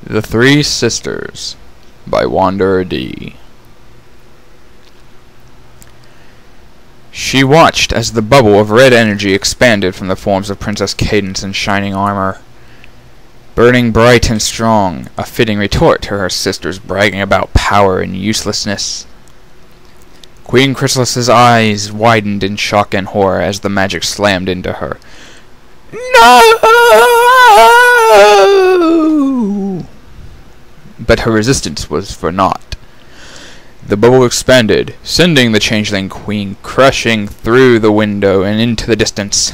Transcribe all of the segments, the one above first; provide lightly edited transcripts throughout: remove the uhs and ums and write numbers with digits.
The Three Sisters by Wanderer D. She watched as the bubble of red energy expanded from the forms of Princess Cadence in shining armor. Burning bright and strong, a fitting retort to her sisters bragging about power and uselessness. Queen Chrysalis's eyes widened in shock and horror as the magic slammed into her. No! But her resistance was for naught. The bubble expanded, sending the changeling queen crushing through the window and into the distance,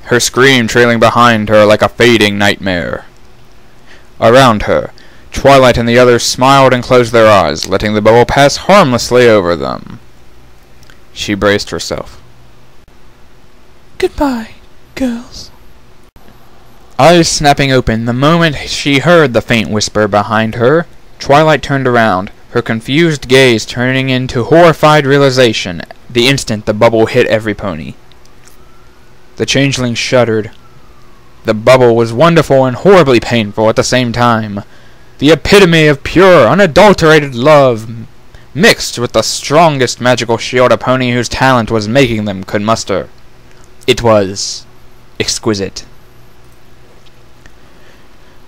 her scream trailing behind her like a fading nightmare. Around her, Twilight and the others smiled and closed their eyes, letting the bubble pass harmlessly over them. She braced herself. Goodbye, girls. Eyes snapping open the moment she heard the faint whisper behind her, Twilight turned around, her confused gaze turning into horrified realization the instant the bubble hit every pony. The changeling shuddered. The bubble was wonderful and horribly painful at the same time, the epitome of pure, unadulterated love, mixed with the strongest magical shield a pony whose talent was making them could muster. It was exquisite.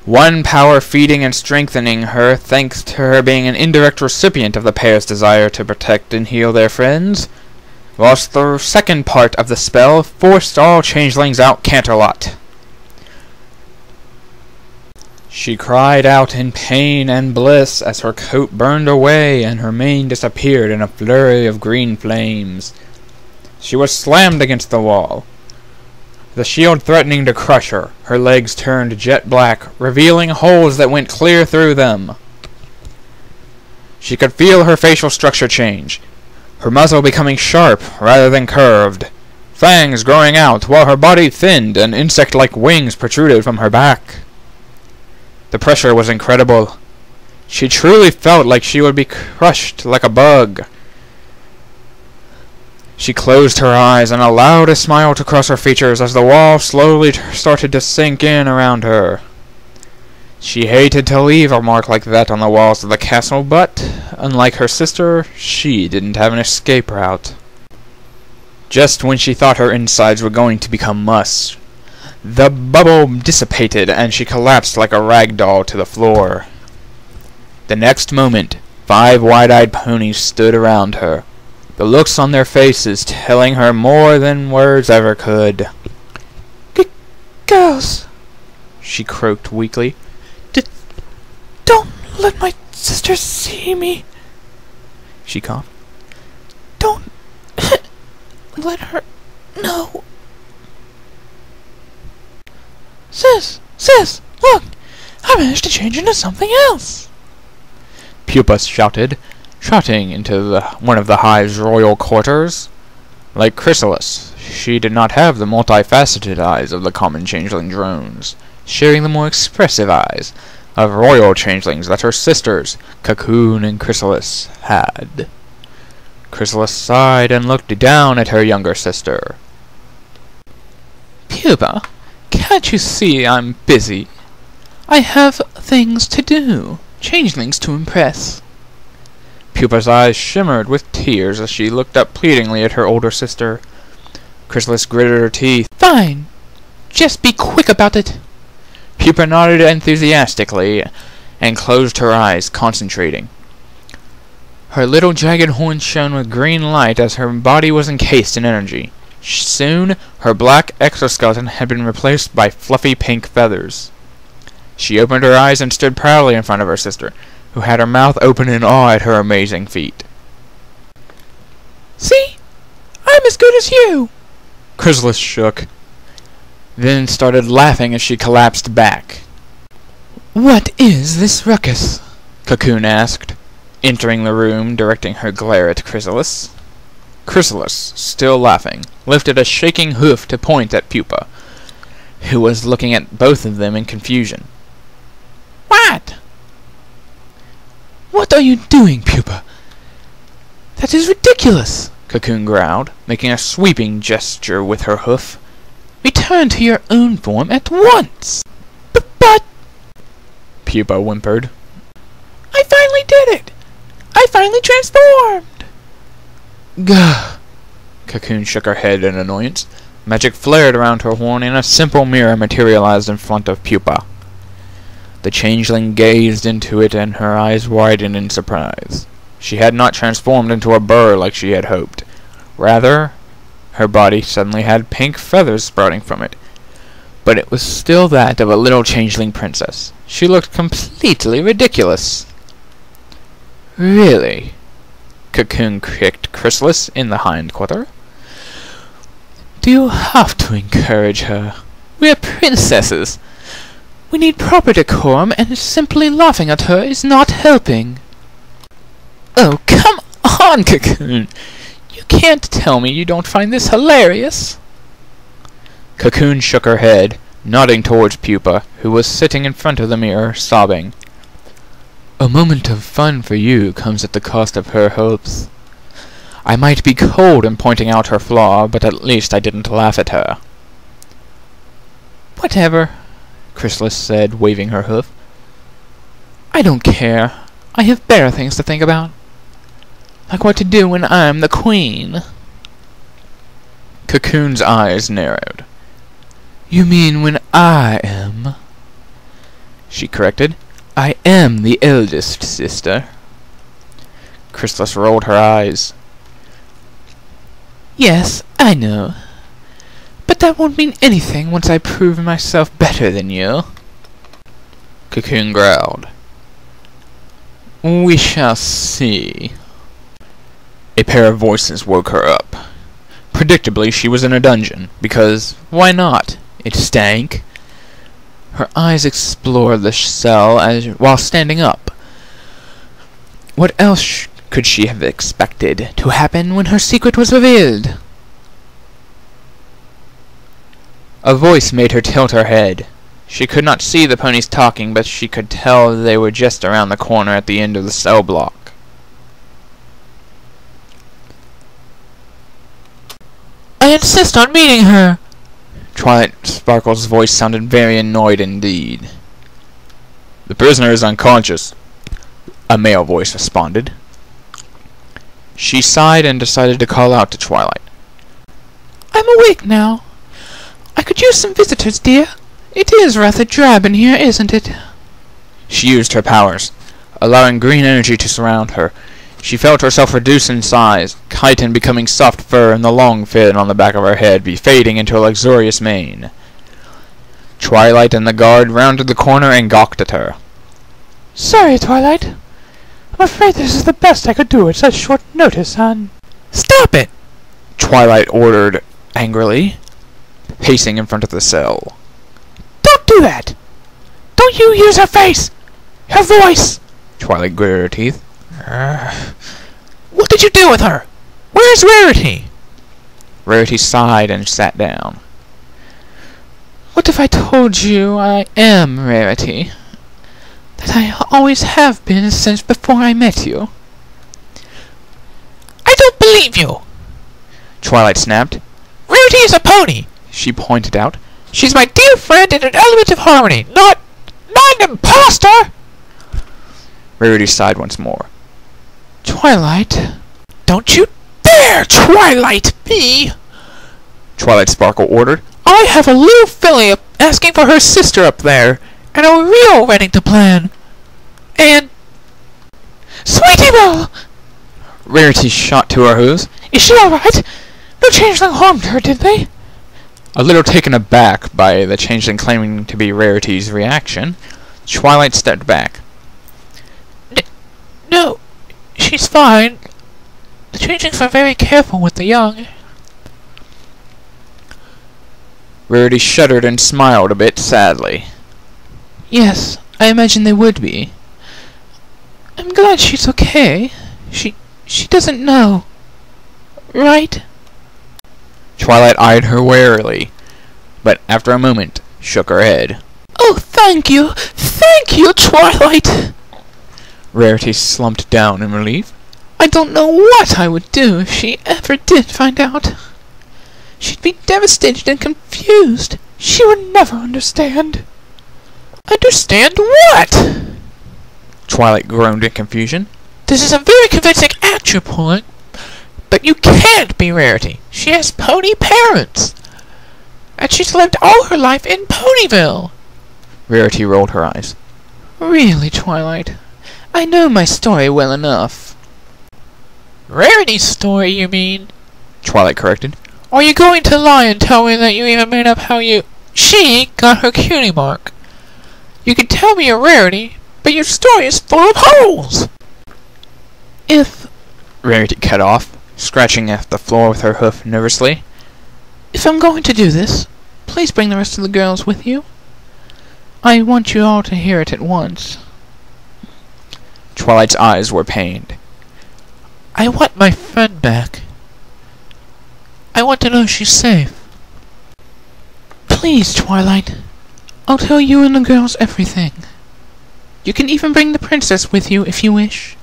One power feeding and strengthening her thanks to her being an indirect recipient of the pair's desire to protect and heal their friends, whilst the second part of the spell forced all changelings out canterlot. She cried out in pain and bliss as her coat burned away and her mane disappeared in a flurry of green flames. She was slammed against the wall, the shield threatening to crush her, her legs turned jet black, revealing holes that went clear through them. She could feel her facial structure change, her muzzle becoming sharp rather than curved, fangs growing out while her body thinned and insect-like wings protruded from her back. The pressure was incredible. She truly felt like she would be crushed like a bug. She closed her eyes and allowed a smile to cross her features as the wall slowly started to sink in around her. She hated to leave a mark like that on the walls of the castle, but, unlike her sister, she didn't have an escape route. Just when she thought her insides were going to become mush, the bubble dissipated and she collapsed like a rag doll to the floor. The next moment, 5 wide-eyed ponies stood around her, the looks on their faces telling her more than words ever could. Girls, she croaked weakly. Don't let my sister see me. She coughed. Don't let her know. Sis, look! I managed to change into something else! Pupa shouted, trotting into one of the hive's royal quarters. Like Chrysalis, she did not have the multifaceted eyes of the common changeling drones, sharing the more expressive eyes of royal changelings that her sisters, Cocoon and Chrysalis, had. Chrysalis sighed and looked down at her younger sister. Pupa, can't you see I'm busy? I have things to do, changelings to impress. Pupa's eyes shimmered with tears as she looked up pleadingly at her older sister. Chrysalis gritted her teeth. Fine. Just be quick about it. Pupa nodded enthusiastically and closed her eyes, concentrating. Her little jagged horns shone with green light as her body was encased in energy. Soon, her black exoskeleton had been replaced by fluffy pink feathers. She opened her eyes and stood proudly in front of her sister, who had her mouth open in awe at her amazing feat. See? I'm as good as you! Chrysalis shook, then started laughing as she collapsed back. What is this ruckus? Cocoon asked, entering the room, directing her glare at Chrysalis. Chrysalis, still laughing, lifted a shaking hoof to point at Pupa, who was looking at both of them in confusion. What? What are you doing, Pupa? That is ridiculous, Cocoon growled, making a sweeping gesture with her hoof. Return to your own form at once. But... Pupa whimpered. I finally did it! I finally transformed! Gah! Cocoon shook her head in annoyance. Magic flared around her horn, and a simple mirror materialized in front of Pupa. The changeling gazed into it, and her eyes widened in surprise. She had not transformed into a bird like she had hoped. Rather, her body suddenly had pink feathers sprouting from it. But it was still that of a little changeling princess. She looked completely ridiculous. Really? Cocoon kicked Chrysalis in the hind quarter. Do you have to encourage her? We are princesses. We need proper decorum, and simply laughing at her is not helping. Oh, come on, Cocoon! You can't tell me you don't find this hilarious! Cocoon shook her head, nodding towards Pupa, who was sitting in front of the mirror, sobbing. A moment of fun for you comes at the cost of her hopes. I might be cold in pointing out her flaw, but at least I didn't laugh at her. Whatever, Chrysalis said, waving her hoof. I don't care. I have better things to think about. Like what to do when I'm the queen. Cocoon's eyes narrowed. You mean when I am? She corrected. I am the eldest sister. Chrysalis rolled her eyes. Yes, I know. But that won't mean anything once I prove myself better than you. Cocoon growled. We shall see. A pair of voices woke her up. Predictably, she was in a dungeon, because why not? It stank. Her eyes explored the cell while standing up. What else could she have expected to happen when her secret was revealed? A voice made her tilt her head. She could not see the ponies talking, but she could tell they were just around the corner at the end of the cell block. I insist on meeting her! Twilight Sparkle's voice sounded very annoyed indeed. The prisoner is unconscious, a male voice responded. She sighed and decided to call out to Twilight. I'm awake now. I could use some visitors, dear. It is rather drab in here, isn't it? She used her powers, allowing green energy to surround her. She felt herself reduce in size, chitin becoming soft fur and the long fin on the back of her head be fading into a luxurious mane. Twilight and the guard rounded the corner and gawked at her. Sorry, Twilight. I'm afraid this is the best I could do at such short notice, hon. Stop it! Twilight ordered angrily, pacing in front of the cell. Don't do that! Don't you use her face! Her voice! Twilight gritted her teeth. What did you do with her? Where's Rarity? Rarity sighed and sat down. What if I told you I am Rarity? That I always have been since before I met you? I don't believe you! Twilight snapped. Rarity is a pony, she pointed out. She's my dear friend and an element of harmony, not an imposter! Rarity sighed once more. Twilight, don't you dare Twilight me! Twilight Sparkle ordered. I have a little filly asking for her sister up there, and a real wedding to plan. And... Sweetie Belle! Rarity shot to her hooves. Is she alright? No changeling harmed her, did they? A little taken aback by the changeling claiming to be Rarity's reaction, Twilight stepped back. No, she's fine. The changelings are very careful with the young. Rarity shuddered and smiled a bit sadly. Yes, I imagine they would be. I'm glad she's okay. She doesn't know. Right? Twilight eyed her warily, but after a moment shook her head. Oh, thank you! Thank you, Twilight! Rarity slumped down in relief. I don't know what I would do if she ever did find out. She'd be devastated and confused. She would never understand. Understand what? Twilight groaned in confusion. This is a very convincing act you're pulling, but you can't be Rarity. She has pony parents, and she's lived all her life in Ponyville. Rarity rolled her eyes. Really, Twilight? I know my story well enough. Rarity's story, you mean? Twilight corrected. Are you going to lie and tell me that you even made up how she got her cutie mark? You can tell me you're Rarity, but your story is full of holes! Rarity cut off, scratching at the floor with her hoof nervously. If I'm going to do this, please bring the rest of the girls with you. I want you all to hear it at once. Twilight's eyes were pained. I want my friend back. I want to know she's safe. Please, Twilight. I'll tell you and the girls everything. You can even bring the princess with you if you wish.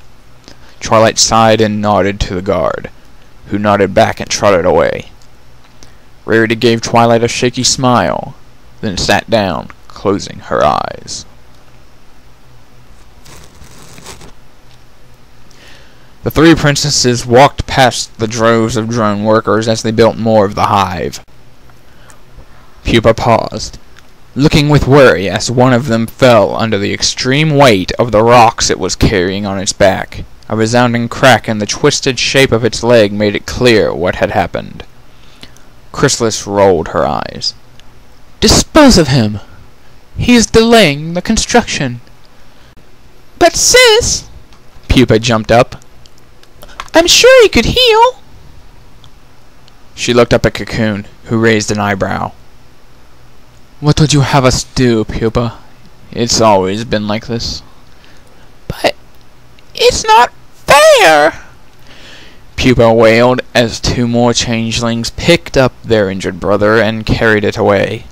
Twilight sighed and nodded to the guard, who nodded back and trotted away. Rarity gave Twilight a shaky smile, then sat down, closing her eyes. The three princesses walked past the droves of drone workers as they built more of the hive. Pupa paused, looking with worry as one of them fell under the extreme weight of the rocks it was carrying on its back. A resounding crack in the twisted shape of its leg made it clear what had happened. Chrysalis rolled her eyes. Dispose of him! He is delaying the construction. But sis! Pupa jumped up. I'm sure he could heal! She looked up at Cocoon, who raised an eyebrow. What would you have us do, Pupa? It's always been like this. But it's not fair! Pupa wailed as two more changelings picked up their injured brother and carried it away.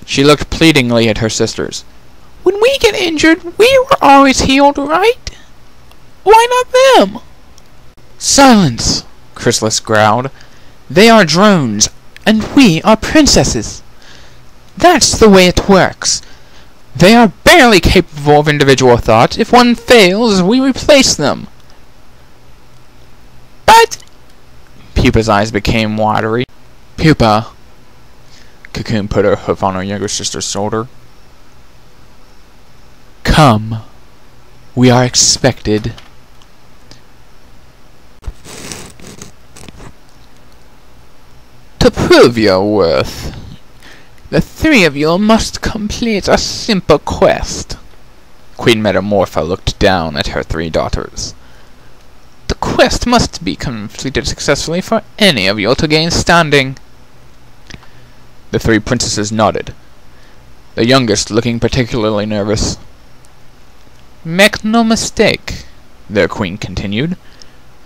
She looked pleadingly at her sisters. When we get injured, we were always healed, right? Why not them? Silence! Chrysalis growled. They are drones, and we are princesses. That's the way it works. They are barely capable of individual thought. If one fails, we replace them. But... Pupa's eyes became watery. Pupa. Cocoon put her hoof on her younger sister's shoulder. Come. We are expected. To prove your worth, the three of you must complete a simple quest. Queen Metamorpha looked down at her three daughters. The quest must be completed successfully for any of you to gain standing. The three princesses nodded, the youngest looking particularly nervous. Make no mistake, their queen continued.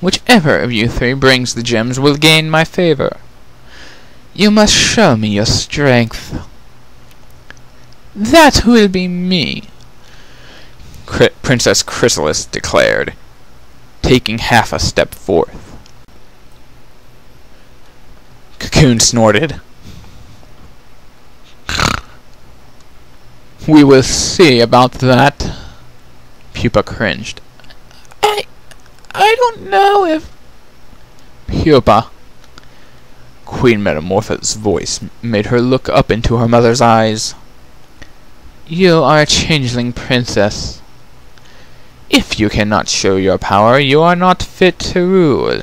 Whichever of you three brings the gems will gain my favor. You must show me your strength. That will be me, Princess Chrysalis declared, taking half a step forth. Cocoon snorted. We will see about that. Pupa cringed. I don't know if... Pupa. Queen Metamorpha's voice made her look up into her mother's eyes. You are a changeling princess. If you cannot show your power, you are not fit to rule.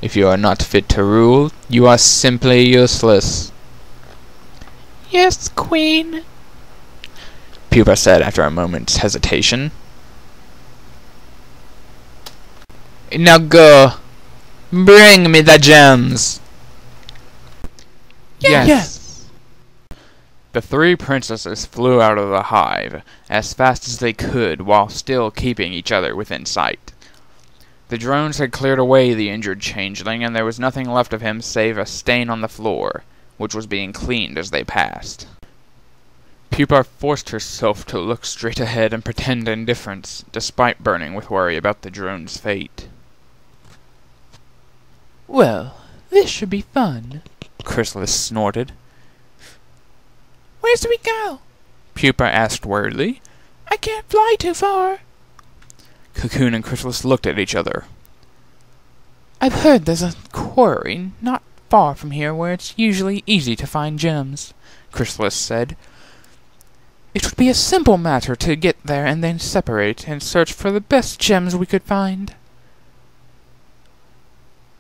If you are not fit to rule, you are simply useless. Yes, Queen, Pupa said after a moment's hesitation. Now go. Bring me the gems. Yes. The three princesses flew out of the hive as fast as they could while still keeping each other within sight. The drones had cleared away the injured changeling, and there was nothing left of him save a stain on the floor, which was being cleaned as they passed. Pupa forced herself to look straight ahead and pretend indifference, despite burning with worry about the drone's fate. Well, this should be fun, Chrysalis snorted. Where do we go? Pupa asked worriedly. I can't fly too far. Cocoon and Chrysalis looked at each other. I've heard there's a quarry not far from here where it's usually easy to find gems, Chrysalis said. It would be a simple matter to get there and then separate and search for the best gems we could find.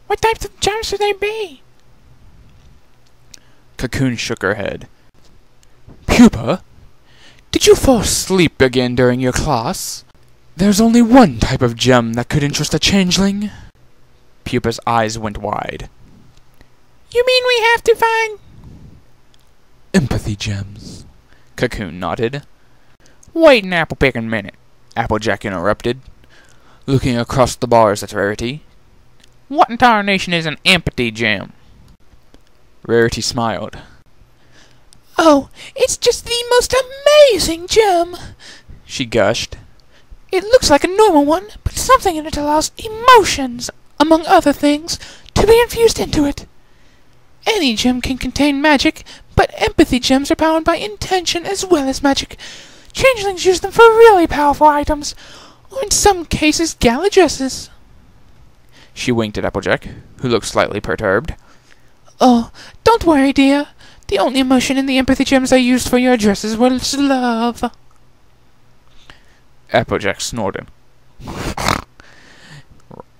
What types of gems should they be? Cocoon shook her head. Pupa, did you fall asleep again during your class? There's only one type of gem that could interest a changeling. Pupa's eyes went wide. You mean we have to find empathy gems? Cocoon nodded. Wait an apple-picking minute, Applejack interrupted, looking across the bars at Rarity. What in tarnation is an empathy gem? Rarity smiled. Oh, it's just the most amazing gem, she gushed. It looks like a normal one, but something in it allows emotions, among other things, to be infused into it. Any gem can contain magic, but empathy gems are powered by intention as well as magic. Changelings use them for really powerful items, or in some cases, gala dresses. She winked at Applejack, who looked slightly perturbed. Oh, don't worry, dear. The only emotion in the empathy gems I used for your dresses was love. Applejack snorted.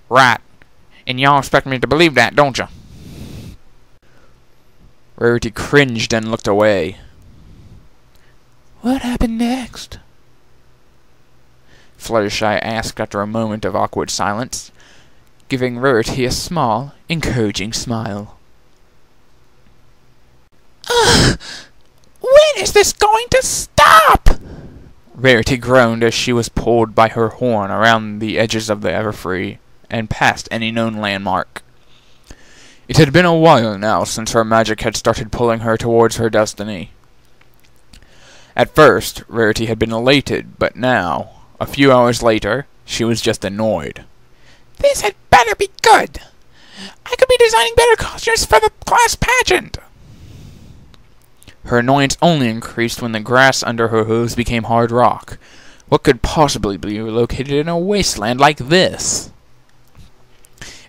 Right. And y'all expect me to believe that, don't you? Rarity cringed and looked away. What happened next? Fluttershy asked after a moment of awkward silence, giving Rarity a small, encouraging smile. When is this going to stop? Rarity groaned as she was pulled by her horn around the edges of the Everfree and past any known landmark. It had been a while now since her magic had started pulling her towards her destiny. At first, Rarity had been elated, but now, a few hours later, she was just annoyed. This had better be good. I could be designing better costumes for the class pageant. Her annoyance only increased when the grass under her hooves became hard rock. What could possibly be located in a wasteland like this?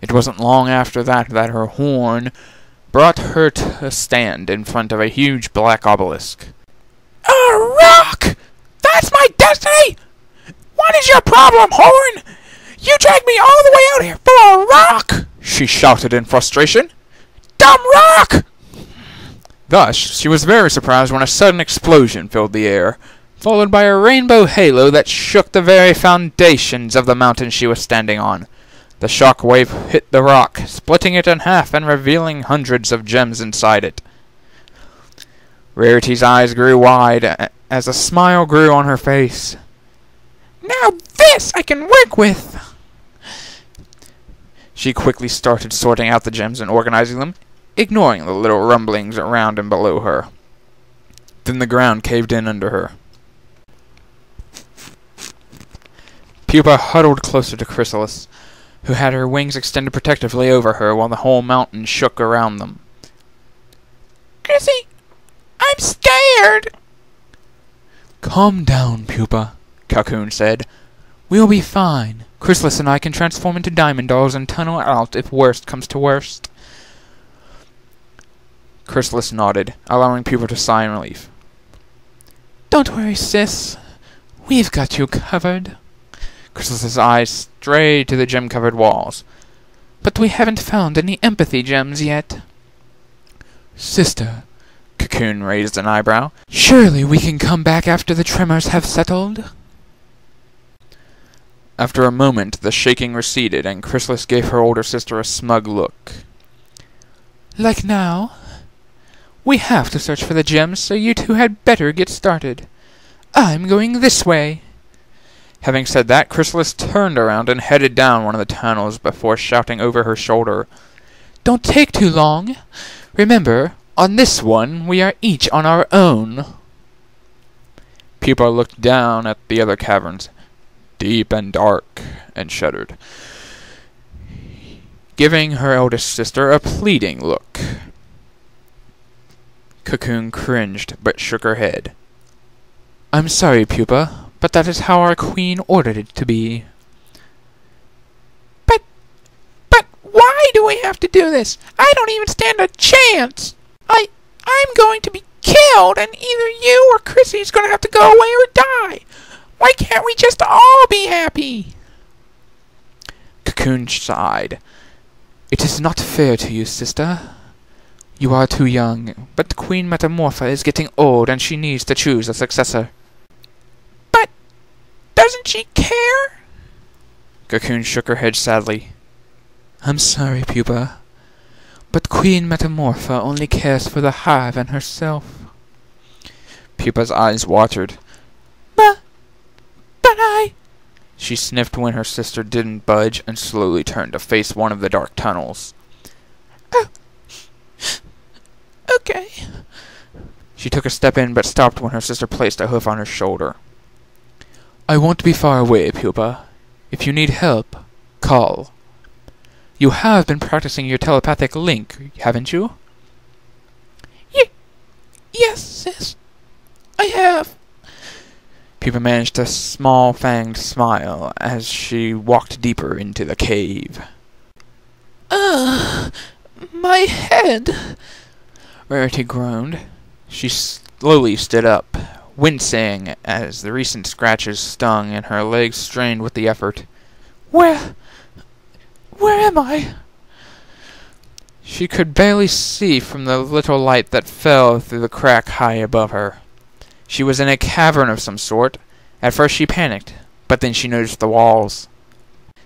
It wasn't long after that that her horn brought her to a stand in front of a huge black obelisk. A rock! That's my destiny! What is your problem, Horn? You dragged me all the way out here for a rock! She shouted in frustration. Dumb rock! Thus, she was very surprised when a sudden explosion filled the air, followed by a rainbow halo that shook the very foundations of the mountain she was standing on. The shock wave hit the rock, splitting it in half and revealing hundreds of gems inside it. Rarity's eyes grew wide as a smile grew on her face. Now this I can work with! She quickly started sorting out the gems and organizing them, ignoring the little rumblings around and below her. Then the ground caved in under her. Pupa huddled closer to Chrysalis, who had her wings extended protectively over her while the whole mountain shook around them. Chrissy, I'm scared! Calm down, Pupa, Cocoon said. We'll be fine. Chrysalis and I can transform into diamond dolls and tunnel out if worst comes to worst. Chrysalis nodded, allowing Pupa to sigh in relief. Don't worry, sis. We've got you covered. Chrysalis's eyes strayed to the gem-covered walls. But we haven't found any empathy gems yet. Sister, Cocoon raised an eyebrow. Surely we can come back after the tremors have settled? After a moment, the shaking receded, and Chrysalis gave her older sister a smug look. Like now? We have to search for the gems, so you two had better get started. I'm going this way. Having said that, Chrysalis turned around and headed down one of the tunnels before shouting over her shoulder, Don't take too long. Remember, on this one, we are each on our own. Pupa looked down at the other caverns, deep and dark, and shuddered, giving her eldest sister a pleading look. Cocoon cringed, but shook her head. I'm sorry, Pupa, but that is how our queen ordered it to be. do we have to do this? I don't even stand a chance! I'm going to be killed, and either you or Chrissy's gonna have to go away or die! Why can't we just all be happy? Cocoon sighed. It is not fair to you, sister. You are too young, but Queen Metamorpha is getting old and she needs to choose a successor. But doesn't she care? Cocoon shook her head sadly. I'm sorry, Pupa, but Queen Metamorpha only cares for the hive and herself. Pupa's eyes watered. But I... She sniffed when her sister didn't budge and slowly turned to face one of the dark tunnels. Okay. She took a step in but stopped when her sister placed a hoof on her shoulder. I won't be far away, Pupa. If you need help, call. You have been practicing your telepathic link, haven't you? Yes, sis. I have. Pupa managed a small-fanged smile as she walked deeper into the cave. My head. Rarity groaned. She slowly stood up, wincing as the recent scratches stung and her legs strained with the effort. Where am I? She could barely see from the little light that fell through the crack high above her. She was in a cavern of some sort. At first she panicked, but then she noticed the walls.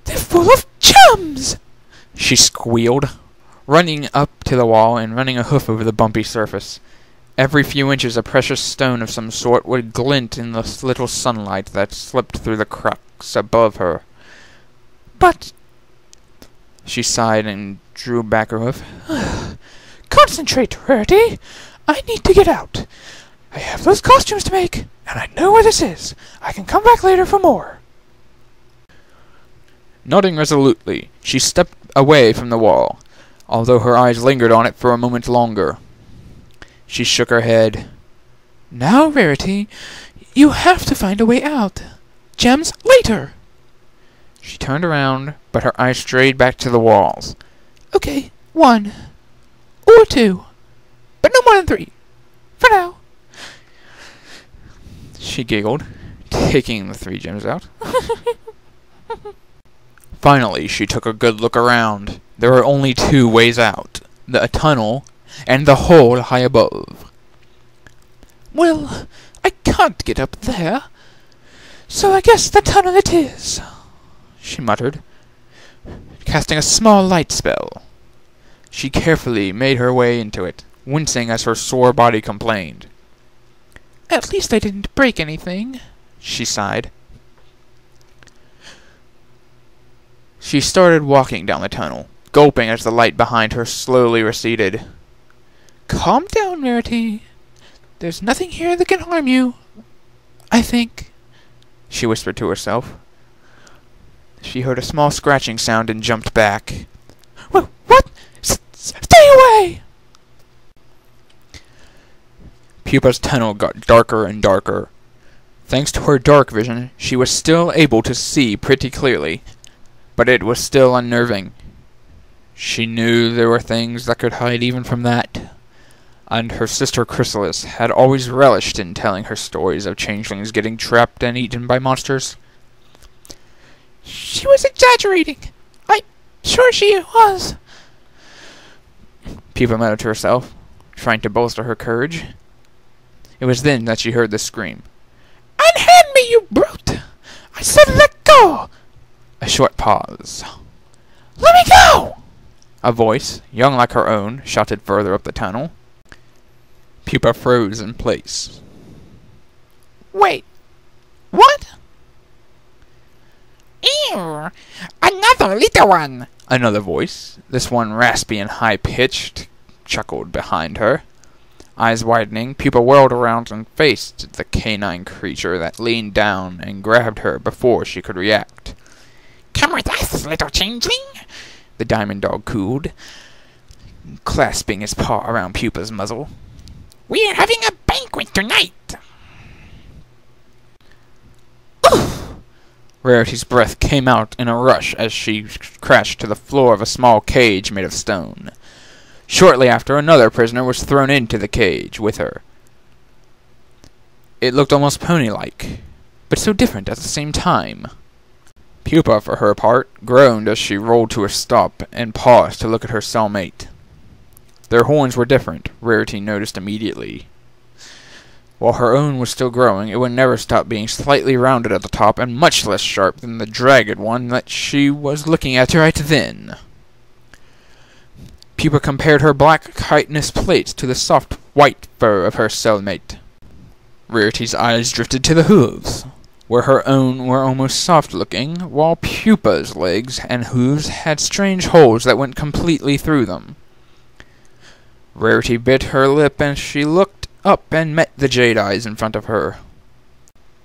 They're full of chums! She squealed, running up to the wall and running a hoof over the bumpy surface. Every few inches a precious stone of some sort would glint in the little sunlight that slipped through the cracks above her. But... She sighed and drew back her hoof. Concentrate, Rarity! I need to get out. I have those costumes to make, and I know where this is. I can come back later for more. Nodding resolutely, she stepped away from the wall, although her eyes lingered on it for a moment longer. She shook her head. Now, Rarity, you have to find a way out. Gems later. She turned around, but her eyes strayed back to the walls. Okay, 1. Or 2. But no more than 3. For now. She giggled, taking the 3 gems out. Finally, she took a good look around. There were only 2 ways out. The tunnel and the hole high above. Well, I can't get up there. So I guess the tunnel it is, she muttered, casting a small light spell. She carefully made her way into it, wincing as her sore body complained. At least I didn't break anything, she sighed. She started walking down the tunnel, gulping as the light behind her slowly receded. Calm down, Rarity. There's nothing here that can harm you, I think, she whispered to herself. She heard a small scratching sound and jumped back. What? Stay away! Pupa's tunnel got darker and darker. Thanks to her dark vision, she was still able to see pretty clearly, but it was still unnerving. She knew there were things that could hide even from that, and her sister Chrysalis had always relished in telling her stories of changelings getting trapped and eaten by monsters. She was exaggerating. I'm sure she was. Pupa muttered to herself, trying to bolster her courage. It was then that she heard the scream. Unhand me, you brute! I said let go! A short pause. Let me go! A voice, young like her own, shouted further up the tunnel. Pupa froze in place. Wait. What? Ew! Another little one! Another voice, this one raspy and high-pitched, chuckled behind her. Eyes widening, Pupa whirled around and faced the canine creature that leaned down and grabbed her before she could react. Come with us, little changeling, the diamond dog cooed, clasping his paw around Pupa's muzzle. We're having a banquet tonight. Oof! Rarity's breath came out in a rush as she crashed to the floor of a small cage made of stone. Shortly after, another prisoner was thrown into the cage with her. It looked almost pony-like, but so different at the same time. Pupa, for her part, groaned as she rolled to a stop and paused to look at her cellmate. Their horns were different, Rarity noticed immediately. While her own was still growing, it would never stop being slightly rounded at the top and much less sharp than the jagged one that she was looking at right then. Pupa compared her black chitinous plates to the soft white fur of her cellmate. Rarity's eyes drifted to the hooves, where her own were almost soft-looking, while Pupa's legs and hooves had strange holes that went completely through them. Rarity bit her lip as she looked up and met the jade eyes in front of her.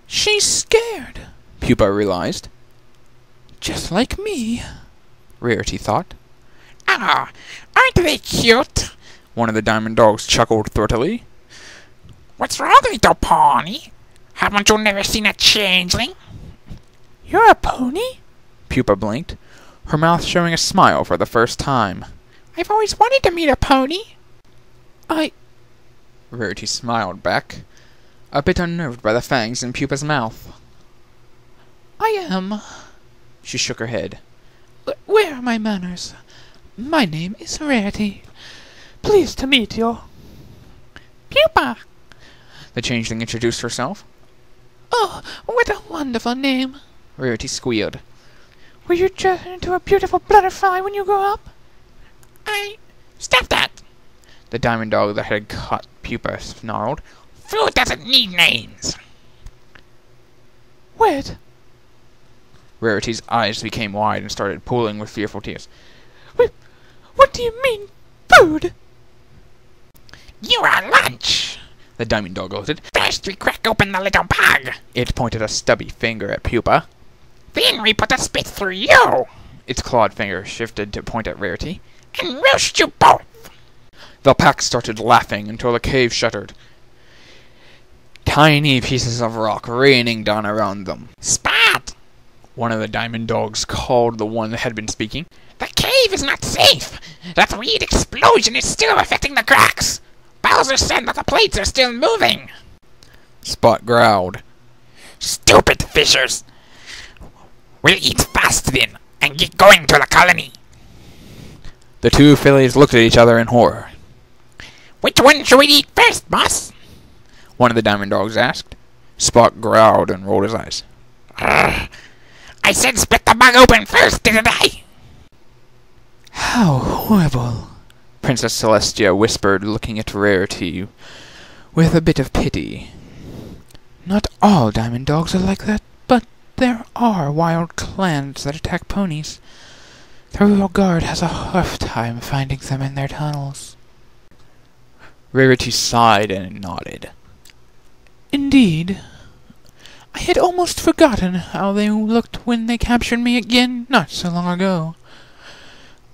She's scared, Pupa realized. just like me, Rarity thought. Ah, aren't they cute? One of the diamond dogs chuckled throatily. What's wrong, little pony? Haven't you never seen a changeling? You're a pony? Pupa blinked, her mouth showing a smile for the first time. I've always wanted to meet a pony. Rarity smiled back, a bit unnerved by the fangs in Pupa's mouth. I am. She shook her head. Where are my manners? My name is Rarity. Pleased to meet you. Pupa! The changeling introduced herself. Oh, what a wonderful name. Rarity squealed. Will you turn into a beautiful butterfly when you grow up? Stop that! The diamond dog that had caught Pupa snarled. Fruit doesn't need names. Wait. Rarity's eyes became wide and started pooling with fearful tears. What do you mean, food? You are lunch! The diamond dog gloated. First we crack open the little bug. It pointed a stubby finger at Pupa. Then we put the spit through you. Its clawed finger shifted to point at Rarity. And roast you both. The pack started laughing until the cave shuddered. Tiny pieces of rock raining down around them. Spot! One of the diamond dogs called the one that had been speaking. The cave is not safe. That weird explosion is still affecting the cracks. Bowser said that the plates are still moving. Spot growled. Stupid fishers. We'll eat fast then, and get going to the colony. The two fillies looked at each other in horror. Which one should we eat first, boss? One of the diamond dogs asked. Spot growled and rolled his eyes. I said split the bug open first, didn't I? How horrible, Princess Celestia whispered, looking at Rarity with a bit of pity. Not all diamond dogs are like that, but there are wild clans that attack ponies. The royal guard has a rough time finding them in their tunnels. Rarity sighed and nodded. Indeed. I had almost forgotten how they looked when they captured me again not so long ago.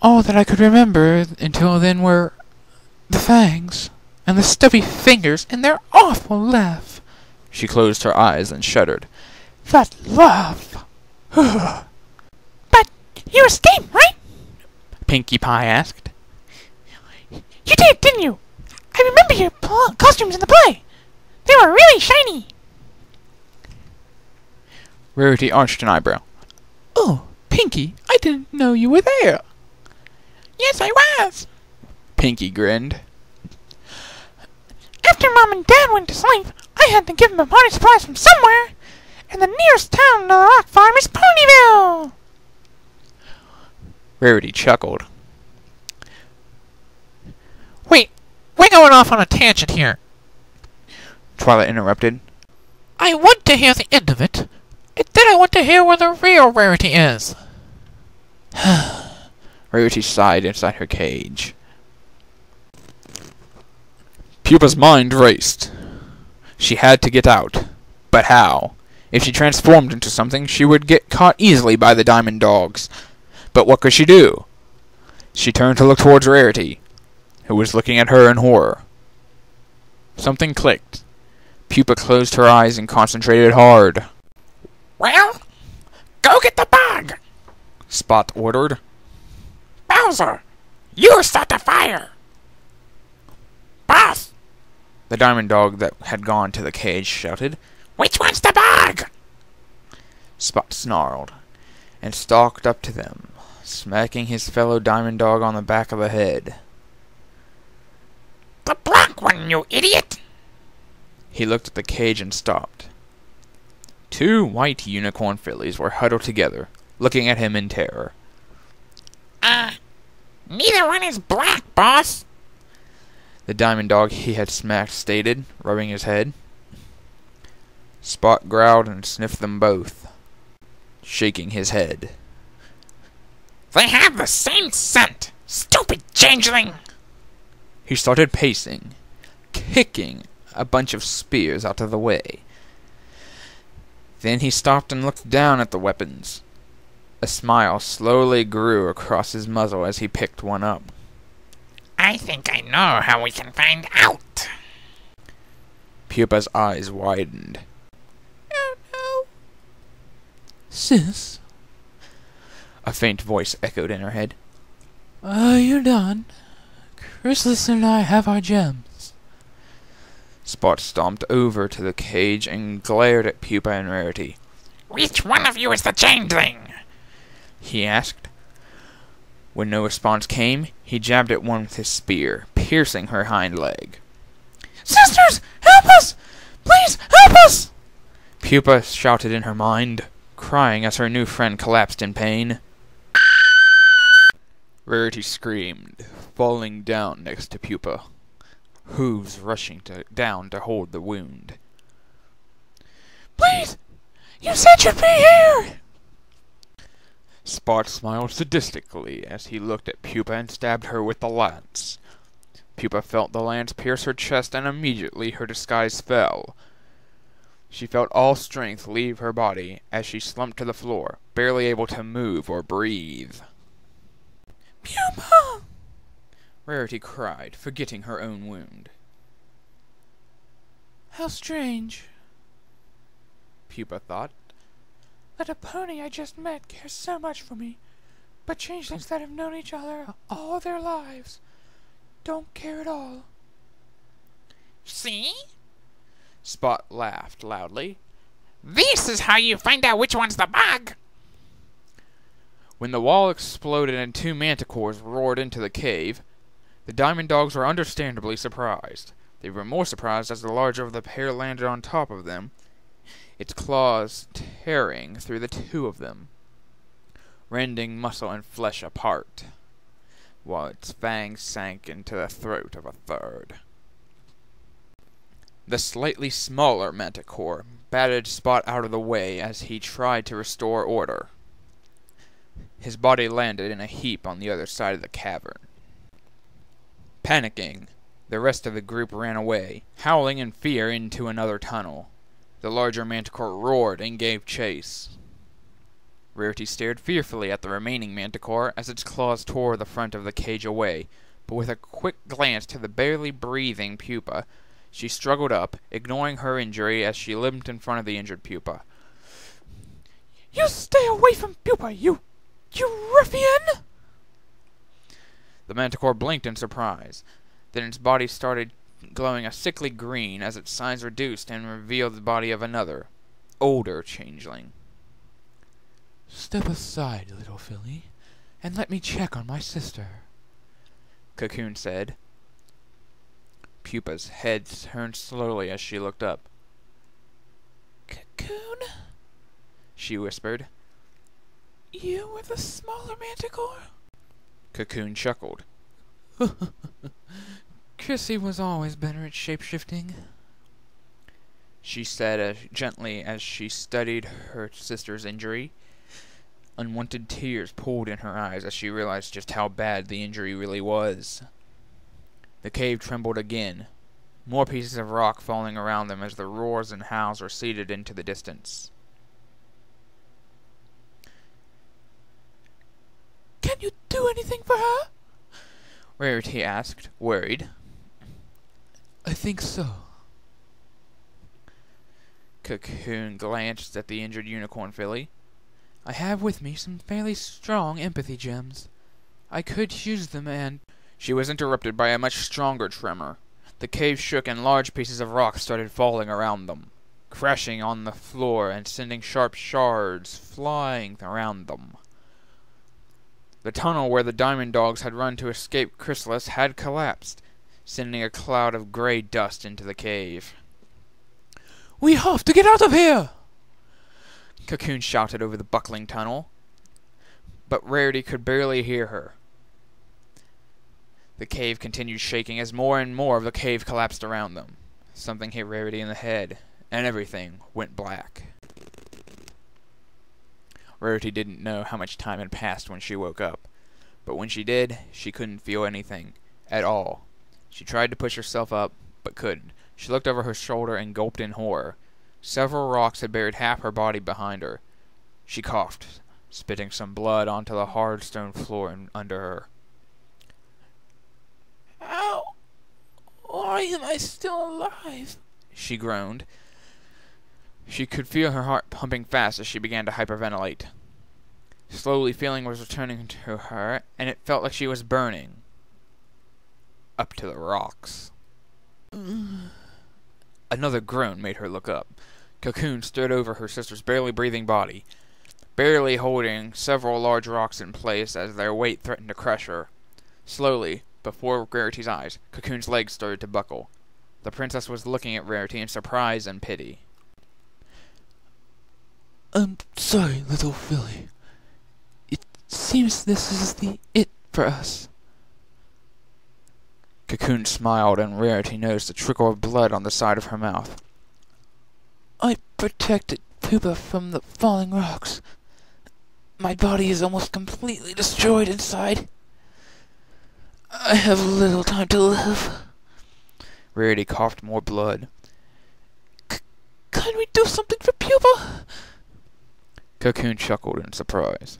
All that I could remember until then were the fangs, and the stubby fingers, and their awful laugh. She closed her eyes and shuddered. That laugh! But you escaped, right? Pinkie Pie asked. You did, didn't you? I remember your costumes in the play. They were really shiny. Rarity arched an eyebrow. Oh, Pinkie, I didn't know you were there. Yes, I was. Pinkie grinned. After Mom and Dad went to sleep, I had to give them a party supplies from somewhere, and the nearest town to the rock farm is Ponyville. Rarity chuckled. Wait, we're going off on a tangent here. Twilight interrupted. I want to hear the end of it, and then I want to hear where the real Rarity is. Rarity sighed inside her cage. Pupa's mind raced. She had to get out. But how? If she transformed into something, she would get caught easily by the diamond dogs. But what could she do? She turned to look towards Rarity, who was looking at her in horror. Something clicked. Pupa closed her eyes and concentrated hard. Well, Spot ordered. Bowser, you start the fire! Boss, The diamond dog that had gone to the cage shouted. which one's the bug? Spot snarled and stalked up to them, smacking his fellow diamond dog on the back of the head. The black one, you idiot! He looked at the cage and stopped. 2 white unicorn fillies were huddled together, looking at him in terror. Neither one is black, boss. The diamond dog he had smacked stated, rubbing his head. Spot growled and sniffed them both, shaking his head. They have the same scent, stupid changeling! He started pacing, kicking a bunch of spears out of the way. Then he stopped and looked down at the weapons. A smile slowly grew across his muzzle as he picked one up. I think I know how we can find out. Pupa's eyes widened. Oh no. Sis, A faint voice echoed in her head. you're done. Chrysalis and I have our gems. Spot stomped over to the cage and glared at Pupa and Rarity. Which one of you is the changeling? He asked. When no response came, he jabbed at one with his spear, piercing her hind leg. Sisters, help us! Please, help us! Pupa shouted in her mind, crying as her new friend collapsed in pain. Rarity screamed, falling down next to Pupa, hooves rushing down to hold the wound. Please! You said you'd be here! Spot smiled sadistically as he looked at Pupa and stabbed her with the lance. Pupa felt the lance pierce her chest and immediately her disguise fell. She felt all strength leave her body as she slumped to the floor, barely able to move or breathe. Pupa! Rarity cried, forgetting her own wound. How strange Pupa thought. that a pony I just met cares so much for me, but changelings that have known each other all their lives don't care at all. See? Spot laughed loudly. This is how you find out which one's the bug. When the wall exploded and 2 manticores roared into the cave, the diamond dogs were understandably surprised. They were more surprised as the larger of the pair landed on top of them, its claws tearing through the 2 of them, rending muscle and flesh apart, while its fangs sank into the throat of a third. The slightly smaller manticore batted Spot out of the way as he tried to restore order. His body landed in a heap on the other side of the cavern. Panicking, the rest of the group ran away, howling in fear into another tunnel. The larger manticore roared and gave chase. Rarity stared fearfully at the remaining manticore as its claws tore the front of the cage away, but with a quick glance to the barely breathing Pupa, she struggled up, ignoring her injury as she limped in front of the injured Pupa. You stay away from Pupa, you ruffian! The manticore blinked in surprise. Then its body started glowing a sickly green as its size reduced and revealed the body of another, older changeling. Step aside, little filly, and let me check on my sister, Cocoon said. Pupa's head turned slowly as she looked up. Cocoon? She whispered. You were the smaller manticore? Cocoon chuckled. Chrissy was always better at shape-shifting, she said as gently as she studied her sister's injury. Unwanted tears pooled in her eyes as she realized just how bad the injury really was. The cave trembled again, more pieces of rock falling around them as the roars and howls receded into the distance. Can you do anything for her? Rarity asked, worried. I think so. Cocoon glanced at the injured unicorn filly. I have with me some fairly strong empathy gems. I could use them and... She was interrupted by a much stronger tremor. The cave shook and large pieces of rock started falling around them, crashing on the floor and sending sharp shards flying around them. The tunnel where the diamond dogs had run to escape Chrysalis had collapsed, sending a cloud of gray dust into the cave. We have to get out of here! Cocoon shouted over the buckling tunnel, but Rarity could barely hear her. The cave continued shaking as more and more of the cave collapsed around them. Something hit Rarity in the head, and everything went black. Rarity didn't know how much time had passed when she woke up, but when she did, she couldn't feel anything at all. She tried to push herself up, but couldn't. She looked over her shoulder and gulped in horror. Several rocks had buried half her body behind her. She coughed, spitting some blood onto the hard stone floor under her. How? Why am I still alive? She groaned. She could feel her heart pumping fast as she began to hyperventilate. Slowly, feeling was returning to her, and it felt like she was burning. Up to the rocks. Another groan made her look up. Cocoon stood over her sister's barely breathing body, barely holding several large rocks in place as their weight threatened to crush her. Slowly, before Rarity's eyes, Cocoon's legs started to buckle. The princess was looking at Rarity in surprise and pity. I'm sorry, little filly. It seems this is it for us. Cocoon smiled, and Rarity noticed a trickle of blood on the side of her mouth. I protected Pupa from the falling rocks. My body is almost completely destroyed inside. I have little time to live. Rarity coughed more blood. Can we do something for Pupa? Cocoon chuckled in surprise.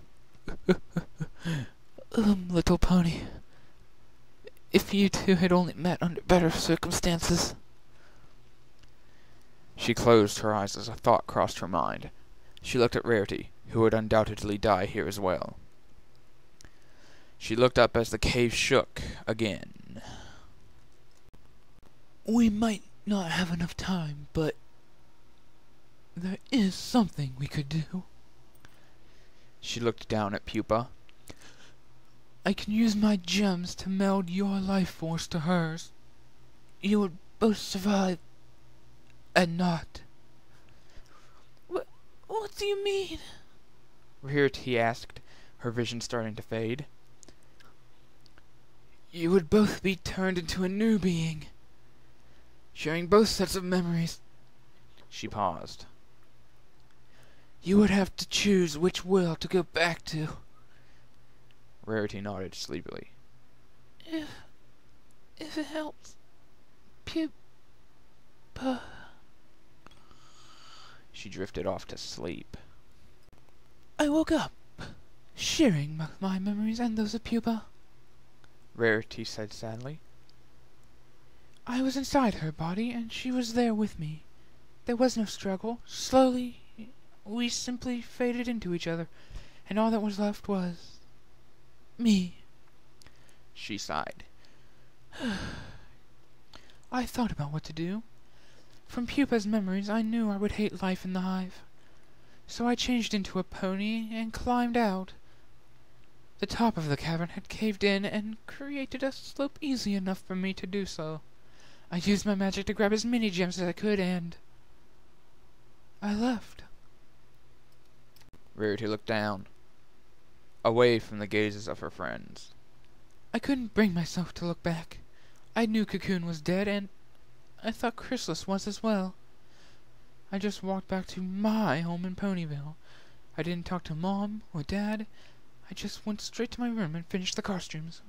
Little pony. If you two had only met under better circumstances. She closed her eyes as a thought crossed her mind. She looked at Rarity, who would undoubtedly die here as well. She looked up as the cave shook again. We might not have enough time, but there is something we could do. She looked down at Pupa. I can use my gems to meld your life force to hers. You would both survive and not. What do you mean? Rarity asked, her vision starting to fade. You would both be turned into a new being, sharing both sets of memories. She paused. You would have to choose which will to go back to. Rarity nodded sleepily. If it helps, Pupa. She drifted off to sleep. I woke up, sharing my memories and those of Pupa. Rarity said sadly. I was inside her body, and she was there with me. There was no struggle. Slowly, we simply faded into each other, and all that was left was me. She sighed. I thought about what to do. From Pupa's memories, I knew I would hate life in the hive. So I changed into a pony and climbed out. The top of the cavern had caved in and created a slope easy enough for me to do so. I used my magic to grab as many gems as I could, and I left. Rarity looked down, away from the gazes of her friends. I couldn't bring myself to look back. I knew Cocoon was dead, and I thought Chrysalis was as well. I just walked back to my home in Ponyville. I didn't talk to Mom or Dad. I just went straight to my room and finished the costumes.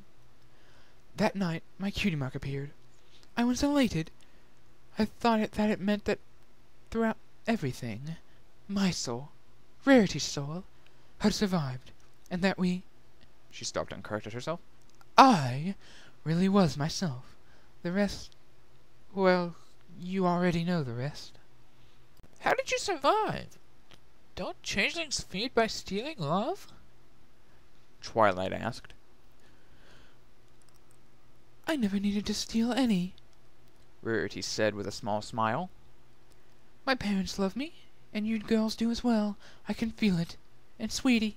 That night, my cutie mark appeared. I was elated. I thought that it meant that throughout everything, my soul, Rarity's soul, had survived, and that She stopped and corrected herself. I really was myself. The rest, well, you already know the rest. How did you survive? Don't changelings feed by stealing love? Twilight asked. I never needed to steal any, Rarity said with a small smile. my parents love me, and you girls do as well. I can feel it. And Sweetie,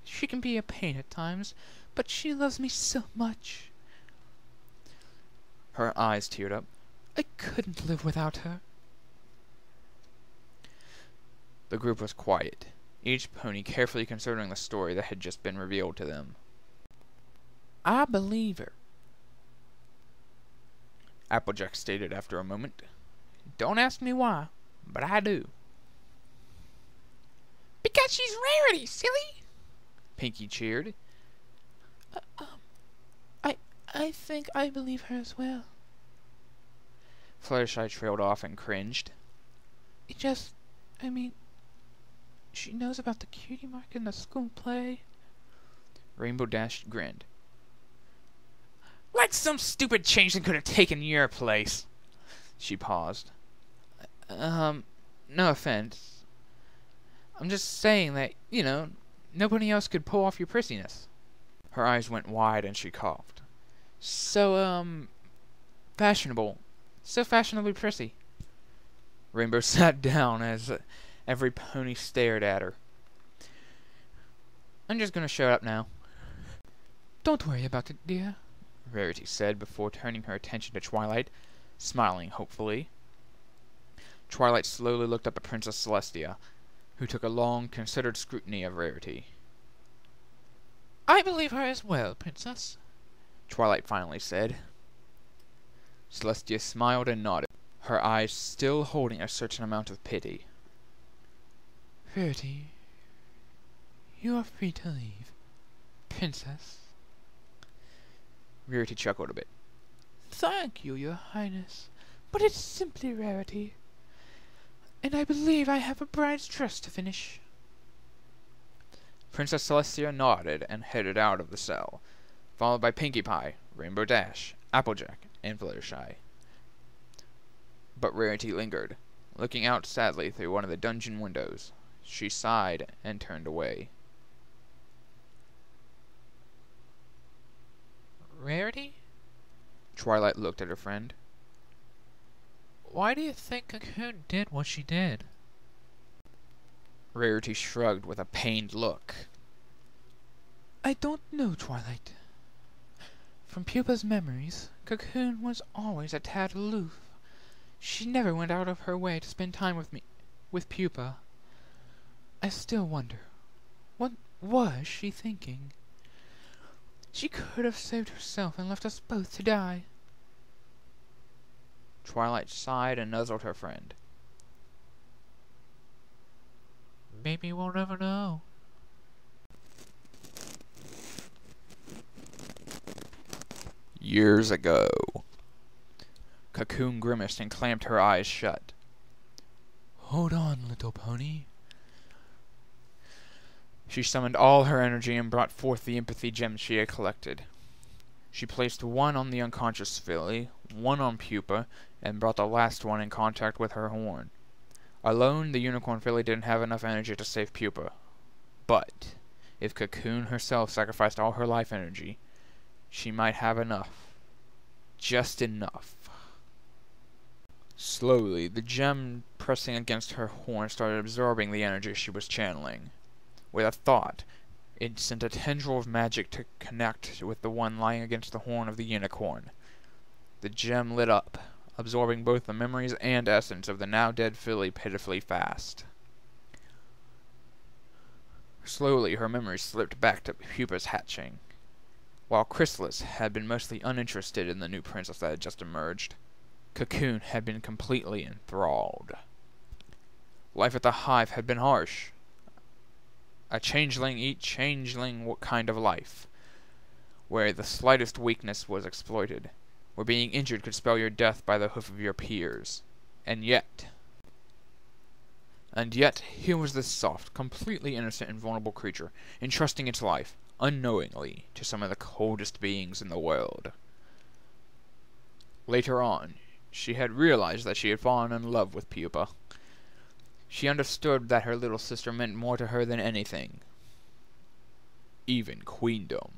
she can be a pain at times, but she loves me so much. Her eyes teared up. I couldn't live without her. The group was quiet, each pony carefully considering the story that had just been revealed to them. I believe her, Applejack stated after a moment. don't ask me why, but I do. Because she's Rarity, silly! Pinky cheered. I think I believe her as well. Fluttershy trailed off and cringed. She knows about the cutie mark in the school play. Rainbow Dash grinned. Like some stupid changeling could have taken your place. She paused. No offense. I'm just saying that, nobody else could pull off your prissiness. Her eyes went wide and she coughed. So, fashionable. So fashionably prissy. Rainbow sat down as every pony stared at her. I'm just gonna shut up now, Don't worry about it, dear. Rarity said before turning her attention to Twilight, smiling hopefully. Twilight slowly looked up at Princess Celestia, who took a long, considered scrutiny of Rarity. I believe her as well, Princess. Twilight finally said. Celestia smiled and nodded, her eyes still holding a certain amount of pity. Rarity, you are free to leave, Princess. Rarity chuckled a bit. Thank you, Your Highness, but it's simply Rarity, and I believe I have a bride's dress to finish. Princess Celestia nodded and headed out of the cell, followed by Pinkie Pie, Rainbow Dash, Applejack, and Fluttershy. But Rarity lingered, looking out sadly through one of the dungeon windows. She sighed and turned away. Rarity? Twilight looked at her friend. Why do you think Cocoon did what she did? Rarity shrugged with a pained look. I don't know, Twilight. From Pupa's memories, Cocoon was always a tad aloof. She never went out of her way to spend time with Pupa. I still wonder, what was she thinking? She could have saved herself and left us both to die. Twilight sighed and nuzzled her friend. Maybe we'll never know. Years ago. Cocoon grimaced and clamped her eyes shut. Hold on, little pony. She summoned all her energy and brought forth the empathy gems she had collected. She placed one on the unconscious filly, one on Pupa, and brought the last one in contact with her horn. Alone, the unicorn filly didn't have enough energy to save Pupa. But if Cocoon herself sacrificed all her life energy, she might have enough. Just enough. Slowly, the gem pressing against her horn started absorbing the energy she was channeling. With a thought, it sent a tendril of magic to connect with the one lying against the horn of the unicorn. The gem lit up, absorbing both the memories and essence of the now-dead filly pitifully fast. Slowly, her memories slipped back to Pupa's hatching. While Chrysalis had been mostly uninterested in the new princess that had just emerged, Cocoon had been completely enthralled. Life at the hive had been harsh. A changeling eat changeling kind of life, where the slightest weakness was exploited, where being injured could spell your death by the hoof of your peers. And yet, here was this soft, completely innocent and vulnerable creature, entrusting its life, unknowingly, to some of the coldest beings in the world. Later on, she had realized that she had fallen in love with Pupa. She understood that her little sister meant more to her than anything, even queendom.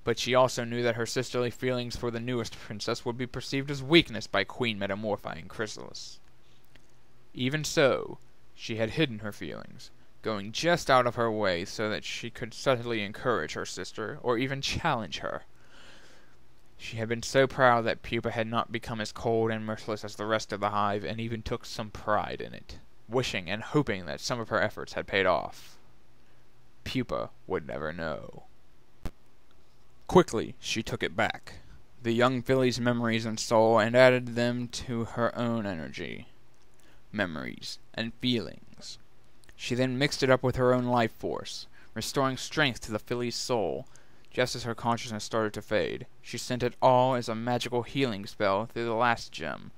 But she also knew that her sisterly feelings for the newest princess would be perceived as weakness by Queen Metamorphine Chrysalis. Even so, she had hidden her feelings, going just out of her way so that she could subtly encourage her sister, or even challenge her. She had been so proud that Pupa had not become as cold and merciless as the rest of the hive, and even took some pride in it, wishing and hoping that some of her efforts had paid off. Pupa would never know. Quickly, she took it back, the young filly's memories and soul, and added them to her own energy, memories, and feelings. She then mixed it up with her own life force, restoring strength to the filly's soul. Just as her consciousness started to fade, she sent it all as a magical healing spell through the last gem,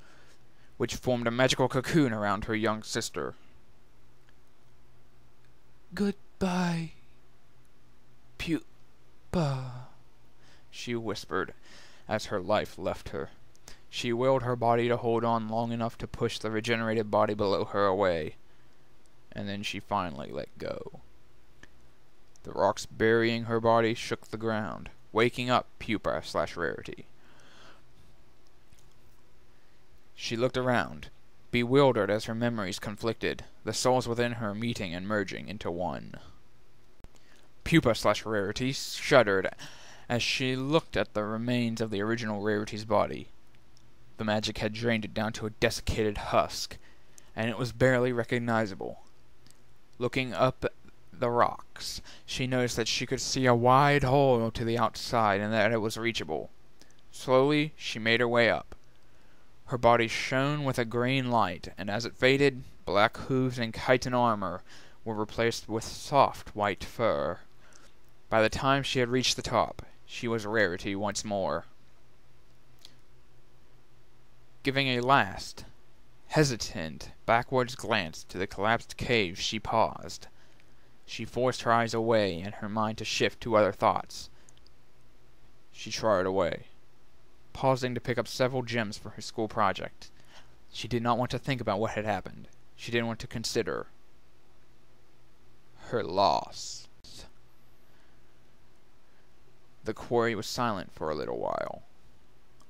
which formed a magical cocoon around her young sister. Goodbye, Pupa, she whispered as her life left her. She willed her body to hold on long enough to push the regenerated body below her away, and then she finally let go. The rocks burying her body shook the ground, waking up Pupa/Rarity. She looked around, bewildered as her memories conflicted, the souls within her meeting and merging into one. Pupa/Rarity shuddered as she looked at the remains of the original Rarity's body. The magic had drained it down to a desiccated husk, and it was barely recognizable. Looking up the rocks, she noticed that she could see a wide hole to the outside and that it was reachable. Slowly, she made her way up. Her body shone with a green light, and as it faded, black hooves and chitin armor were replaced with soft white fur. By the time she had reached the top, she was Rarity once more. Giving a last, hesitant, backwards glance to the collapsed cave, she paused. She forced her eyes away and her mind to shift to other thoughts. She trotted away, pausing to pick up several gems for her school project. She did not want to think about what had happened. She didn't want to consider her loss. The quarry was silent for a little while.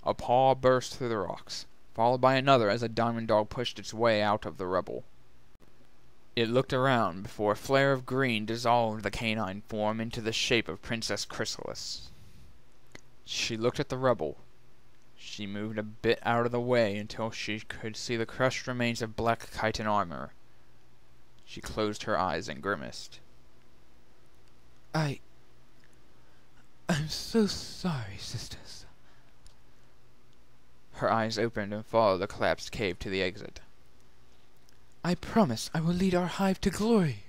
A paw burst through the rocks, followed by another as a diamond dog pushed its way out of the rubble. It looked around before a flare of green dissolved the canine form into the shape of Princess Chrysalis. She looked at the rubble. She moved a bit out of the way until she could see the crushed remains of black chitin armor. She closed her eyes and grimaced. I'm so sorry, sisters. Her eyes opened and followed the collapsed cave to the exit. I promise I will lead our hive to glory.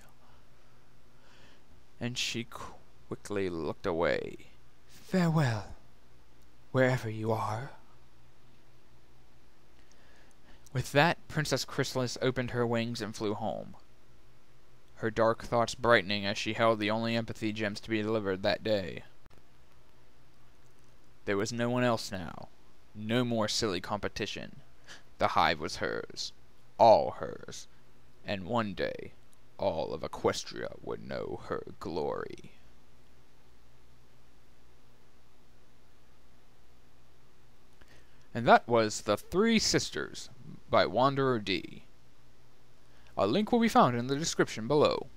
And she quickly looked away. Farewell, wherever you are. With that, Princess Chrysalis opened her wings and flew home, her dark thoughts brightening as she held the only empathy gems to be delivered that day. There was no one else now. No more silly competition. The hive was hers. All hers. And one day, all of Equestria would know her glory. And that was The Three Sisters by Wanderer D. A link will be found in the description below.